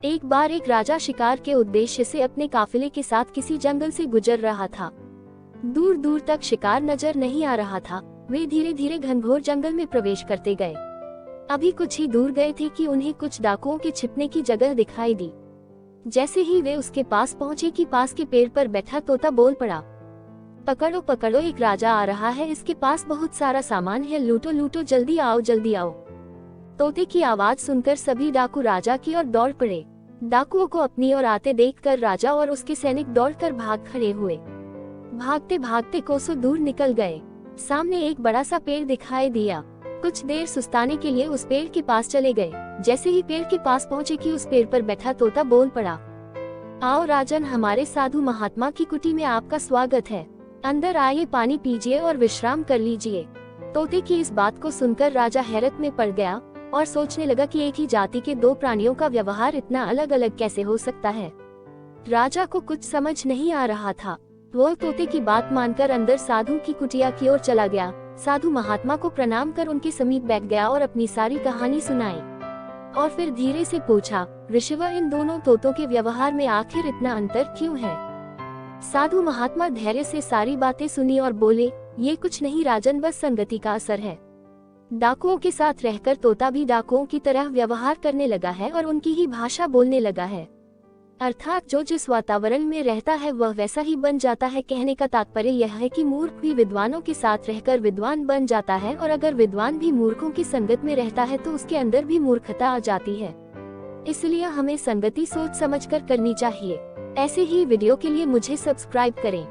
एक बार एक राजा शिकार के उद्देश्य से अपने काफिले के साथ किसी जंगल से गुजर रहा था। दूर दूर तक शिकार नजर नहीं आ रहा था। वे धीरे धीरे घनघोर जंगल में प्रवेश करते गए। अभी कुछ ही दूर गए थे कि उन्हें कुछ डाकुओं के छिपने की जगह दिखाई दी। जैसे ही वे उसके पास पहुंचे कि पास के पेड़ पर बैठा तोता बोल पड़ा, पकड़ो पकड़ो, एक राजा आ रहा है, इसके पास बहुत सारा सामान है, लूटो लूटो, जल्दी आओ जल्दी आओ। तोते की आवाज सुनकर सभी डाकू राजा की ओर दौड़ पड़े। डाकुओं को अपनी ओर आते देखकर राजा और उसके सैनिक दौड़कर भाग खड़े हुए। भागते भागते कोसों दूर निकल गए। सामने एक बड़ा सा पेड़ दिखाई दिया। कुछ देर सुस्ताने के लिए उस पेड़ के पास चले गए। जैसे ही पेड़ के पास पहुंचे कि उस पेड़ पर बैठा तोता बोल पड़ा, आओ राजन, हमारे साधु महात्मा की कुटी में आपका स्वागत है। अंदर आइए, पानी पीजिए और विश्राम कर लीजिए। तोते की इस बात को सुनकर राजा हैरत में पड़ गया और सोचने लगा कि एक ही जाति के दो प्राणियों का व्यवहार इतना अलग अलग कैसे हो सकता है। राजा को कुछ समझ नहीं आ रहा था। वो तोते की बात मानकर अंदर साधु की कुटिया की ओर चला गया। साधु महात्मा को प्रणाम कर उनके समीप बैठ गया और अपनी सारी कहानी सुनाई। और फिर धीरे से पूछा, ऋषिवर, इन दोनों तोतों के व्यवहार में आखिर इतना अंतर क्यों है? साधु महात्मा धैर्य से सारी बातें सुनी और बोले, ये कुछ नहीं राजन, बस संगति का असर है। डाकुओं के साथ रहकर तोता भी डाकुओं की तरह व्यवहार करने लगा है और उनकी ही भाषा बोलने लगा है। अर्थात जो जिस वातावरण में रहता है वह वैसा ही बन जाता है। कहने का तात्पर्य यह है कि मूर्ख भी विद्वानों के साथ रहकर विद्वान बन जाता है, और अगर विद्वान भी मूर्खों की संगत में रहता है तो उसके अंदर भी मूर्खता आ जाती है। इसलिए हमें संगति सोच समझकर करनी चाहिए। ऐसे ही वीडियो के लिए मुझे सब्सक्राइब करें।